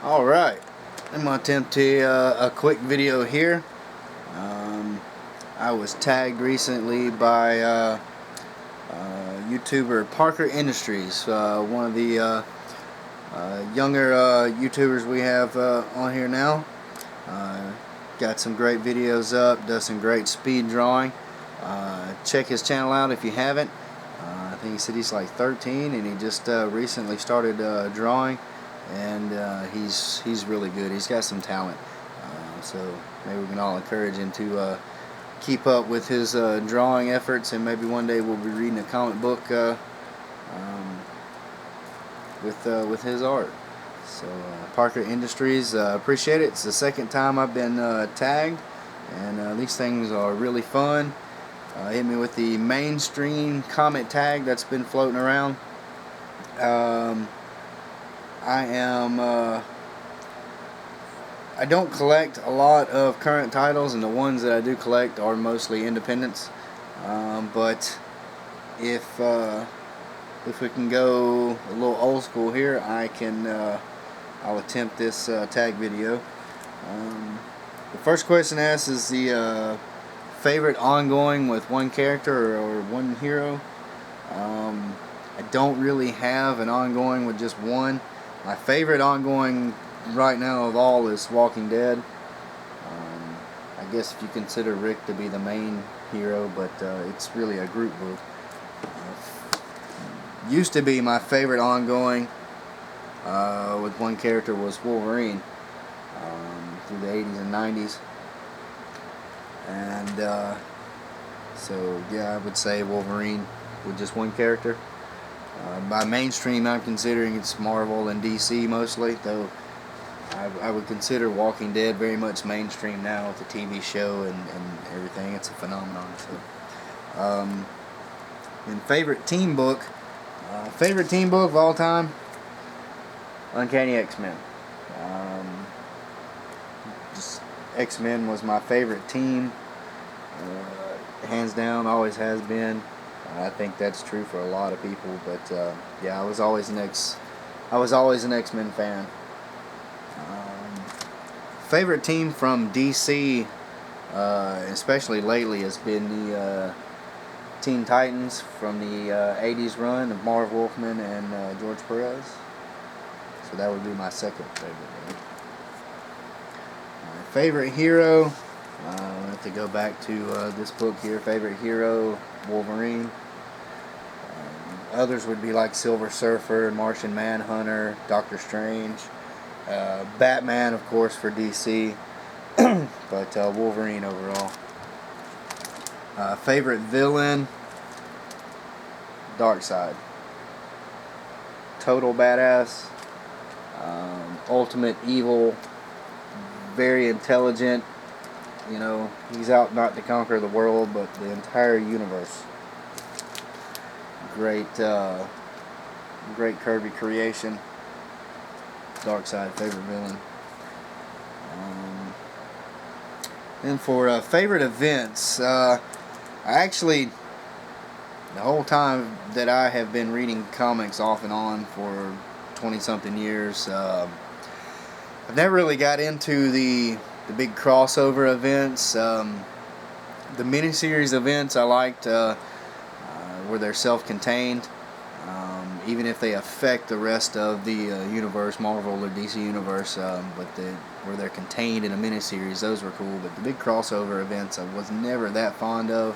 Alright, I'm going to attempt a quick video here. I was tagged recently by YouTuber Parker Industries, one of the younger YouTubers we have on here now. Got some great videos up, does some great speed drawing. Check his channel out if you haven't. I think he said he's like 13 and he just recently started drawing, and he's really good. He's got some talent, so maybe we can all encourage him to keep up with his drawing efforts, and maybe one day we'll be reading a comic book with his art. So Parker Industries, appreciate it. It's the second time I've been tagged, and these things are really fun. Hit me with the mainstream comic tag that's been floating around. I don't collect a lot of current titles, and the ones that I do collect are mostly independents. But if we can go a little old school here, I'll attempt this tag video. The first question asked is the favorite ongoing with one character or one hero. I don't really have an ongoing with just one. My favorite ongoing right now of all is Walking Dead. I guess if you consider Rick to be the main hero, but it's really a group book. Used to be my favorite ongoing with one character was Wolverine, through the 80s and 90s. And so yeah, I would say Wolverine with just one character. By mainstream, I'm considering it's Marvel and DC mostly, though I would consider Walking Dead very much mainstream now with the TV show and everything. It's a phenomenon. So, and favorite team book of all time, Uncanny X-Men. Just X-Men was my favorite team, hands down, always has been. I think that's true for a lot of people, but yeah, I was always an X-Men fan. Favorite team from DC, especially lately, has been the Teen Titans from the 80s run of Marv Wolfman and George Perez. So that would be my second favorite. My favorite hero, I have to go back to this book here. Favorite hero, Wolverine. Others would be like Silver Surfer, Martian Manhunter, Doctor Strange, Batman, of course, for DC, but Wolverine overall. Favorite villain, Darkseid. Total badass, ultimate evil, very intelligent. You know, he's out not to conquer the world, but the entire universe. Great Kirby creation. Darkseid, favorite villain. And for favorite events, I actually, the whole time that I have been reading comics off and on for 20-something years, I've never really got into the big crossover events. The miniseries events I liked, where they're self-contained, even if they affect the rest of the universe, Marvel or DC universe, but where they're contained in a miniseries, those were cool. But the big crossover events I was never that fond of.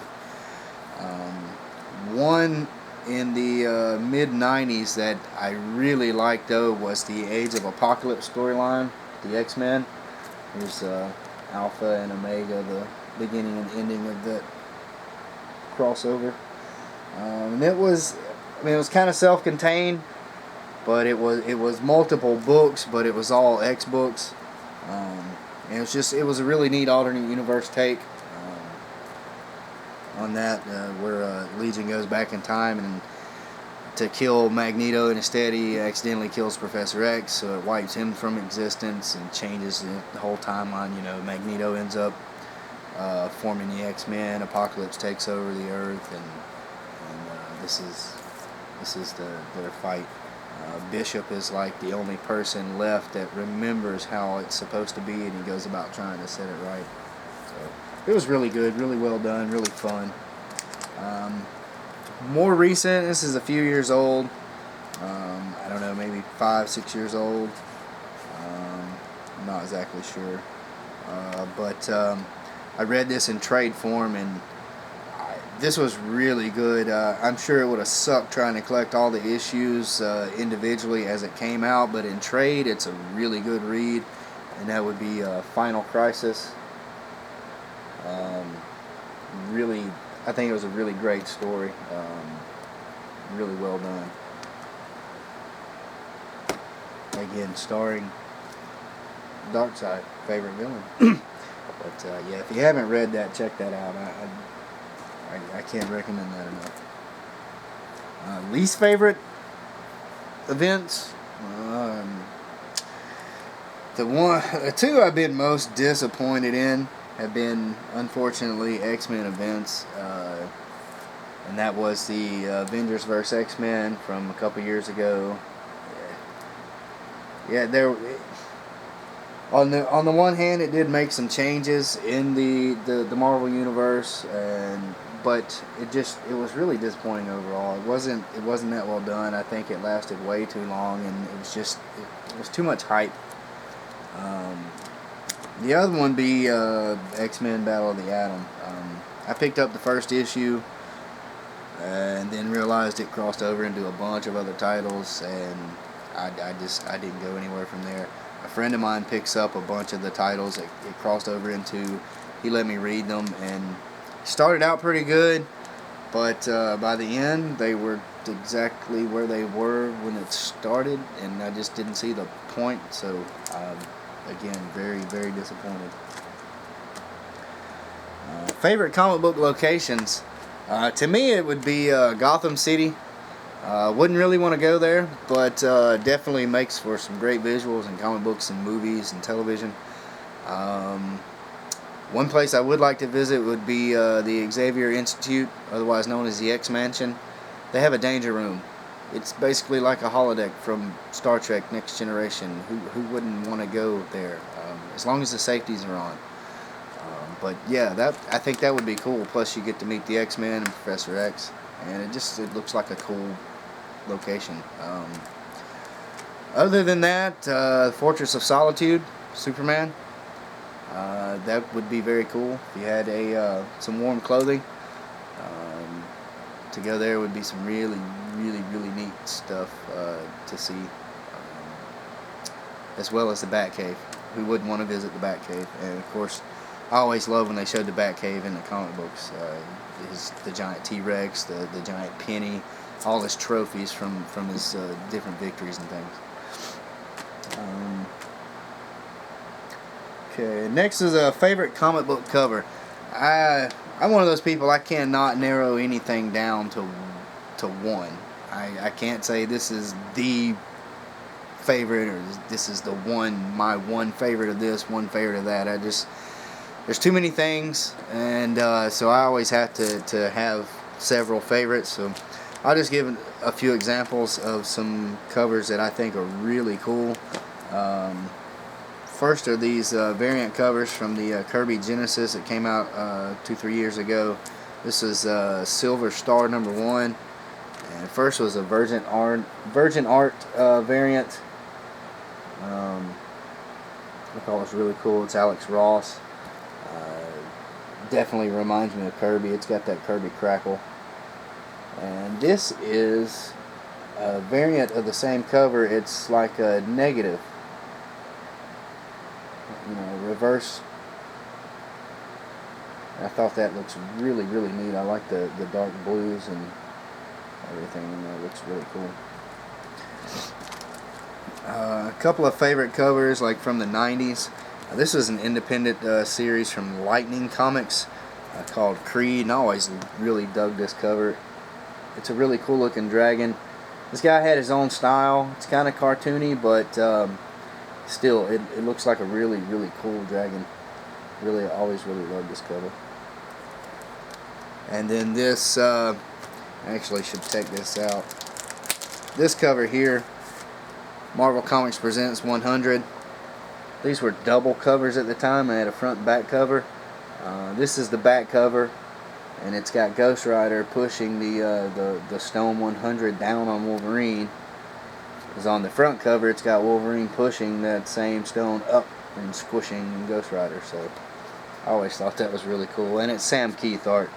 One in the mid-90s that I really liked, though, was the Age of Apocalypse storyline, the X-Men. There's Alpha and Omega, the beginning and ending of that crossover. And it was kind of self-contained, but it was multiple books, but it was all X books. And it was a really neat alternate universe take on that, where Legion goes back in time and to kill Magneto, and instead he accidentally kills Professor X, so it wipes him from existence and changes the whole timeline. You know, Magneto ends up forming the X-Men. Apocalypse takes over the Earth, and this is their fight. Bishop is like the only person left that remembers how it's supposed to be, and he goes about trying to set it right. So it was really good, really well done, really fun. More recent, this is a few years old. I don't know, maybe 5-6 years old. I'm not exactly sure. But I read this in trade form, and this was really good. I'm sure it would have sucked trying to collect all the issues individually as it came out, but in trade it's a really good read, and that would be Final Crisis. Really, I think it was a really great story. Really well done. Again, starring Darkseid, favorite villain. But yeah, if you haven't read that, check that out. I can't recommend that enough. Least favorite events. The two I've been most disappointed in have been, unfortunately, X-Men events, and that was the Avengers vs. X-Men from a couple years ago. Yeah, there. On the one hand, it did make some changes in the Marvel universe, but it was really disappointing overall. It wasn't that well done. I think it lasted way too long, and it was too much hype. The other one be X-Men Battle of the Atom. I picked up the first issue and then realized it crossed over into a bunch of other titles, and I didn't go anywhere from there. A friend of mine picks up a bunch of the titles it crossed over into. He let me read them, and started out pretty good, but by the end they were exactly where they were when it started, and I just didn't see the point. So again, very, very disappointed. Favorite comic book locations? To me, it would be Gotham City. Wouldn't really want to go there, but definitely makes for some great visuals and comic books and movies and television. One place I would like to visit would be the Xavier Institute, otherwise known as the X-Mansion. They have a danger room. It's basically like a holodeck from Star Trek Next Generation. Who wouldn't want to go there, as long as the safeties are on. But yeah, I think that would be cool. Plus you get to meet the X-Men and Professor X, and it looks like a cool location. Other than that, Fortress of Solitude, Superman. That would be very cool. If you had some warm clothing, to go there would be some really, really, really neat stuff to see. As well as the Batcave. Who wouldn't want to visit the Batcave? And of course, I always love when they showed the Batcave in the comic books. The giant T-Rex, the giant Penny, all his trophies from his different victories and things. Okay, next is a favorite comic book cover. I'm one of those people, I cannot narrow anything down to one. I can't say this is the favorite, or this is my one favorite of this, one favorite of that. There's too many things, and so I always have to have several favorites. So I'll just give a few examples of some covers that I think are really cool. First are these variant covers from the Kirby Genesis that came out 2-3 years ago. This is Silver Star #1, and first was a Virgin Art variant. I thought it was really cool. It's Alex Ross. Definitely reminds me of Kirby. It's got that Kirby crackle. And this is a variant of the same cover. It's like a negative, reverse. I thought that looks really, really neat. I like the dark blues and everything in there. It looks really cool. A couple of favorite covers, like from the 90s. This was an independent series from Lightning Comics called Creed, and I always really dug this cover. It's a really cool looking dragon. This guy had his own style. It's kind of cartoony, but still, it looks like a really, really cool dragon. Really, I always really loved this cover. And then this, I actually should take this out. This cover here Marvel Comics Presents 100. These were double covers at the time. I had a front and back cover. This is the back cover, and it's got Ghost Rider pushing the Stone 100 down on Wolverine. Because on the front cover, it's got Wolverine pushing that same stone up and squishing Ghost Rider. So I always thought that was really cool, and it's Sam Keith art.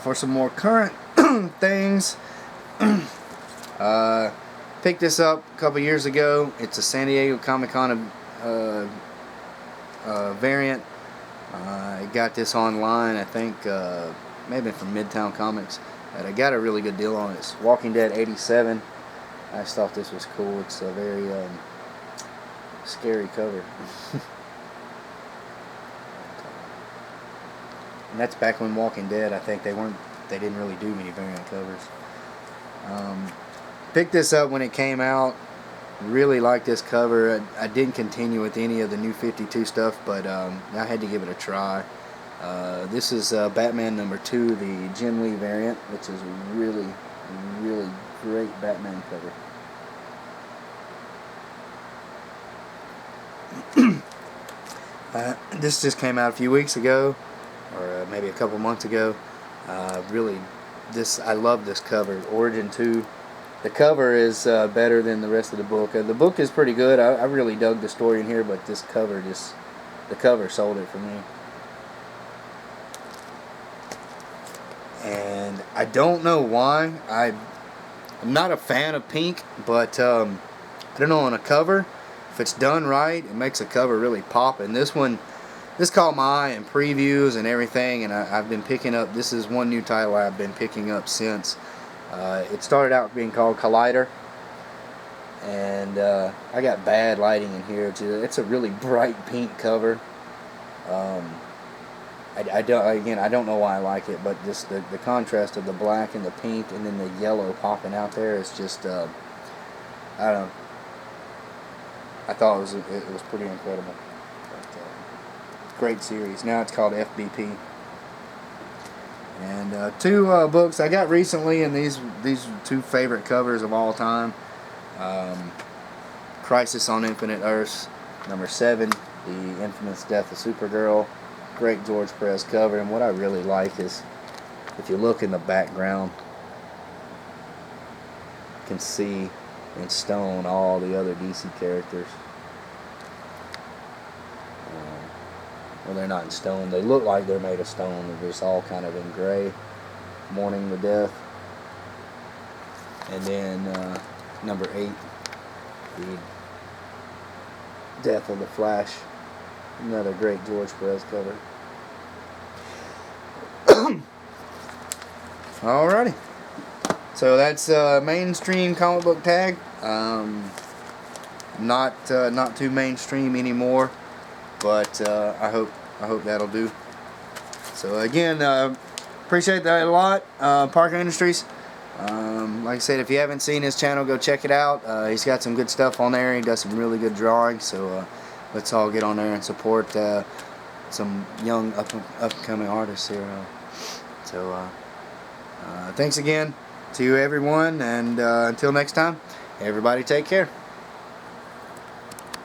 For some more current things, picked this up a couple years ago. It's a San Diego Comic-Con variant. I got this online, I think maybe from Midtown Comics, but I got a really good deal on it. It's Walking Dead 87. I just thought this was cool. It's a very scary cover. And that's back when Walking Dead, I think they didn't really do many variant covers. Picked this up when it came out. Really liked this cover. I didn't continue with any of the new 52 stuff, but I had to give it a try. This is Batman #2, the Jim Lee variant, which is a really, really great Batman cover. This just came out a few weeks ago, or maybe a couple months ago. Really, I love this cover. Origin 2. The cover is better than the rest of the book. The book is pretty good. I really dug the story in here, but this cover the cover sold it for me. And I don't know why. I'm not a fan of pink, but I don't know, on a cover, if it's done right, it makes a cover really pop. And this caught my eye in previews and everything, and I've been picking up. This is one new title I've been picking up since. It started out being called Collider, and I got bad lighting in here. It's a really bright pink cover. I don't know why I like it, but just the contrast of the black and the pink, and then the yellow popping out there is just I don't know. I thought it was pretty incredible. But, great series. Now it's called FBP. And two books I got recently, and these two favorite covers of all time. Crisis on Infinite Earths, #7, the infamous death of Supergirl. Great George Perez cover, and what I really like is, if you look in the background, you can see in stone all the other DC characters. Well, they're not in stone. They look like they're made of stone. They're just all kind of in gray, mourning the death. And then #8, the death of the Flash. Another great George Perez cover. Alrighty. So that's mainstream comic book tag. Not too mainstream anymore, but I hope that'll do. So again, appreciate that a lot. Parker Industries. Like I said, if you haven't seen his channel, go check it out. He's got some good stuff on there. He does some really good drawings. So let's all get on there and support some young upcoming artists here. So thanks again to everyone, and until next time, everybody take care.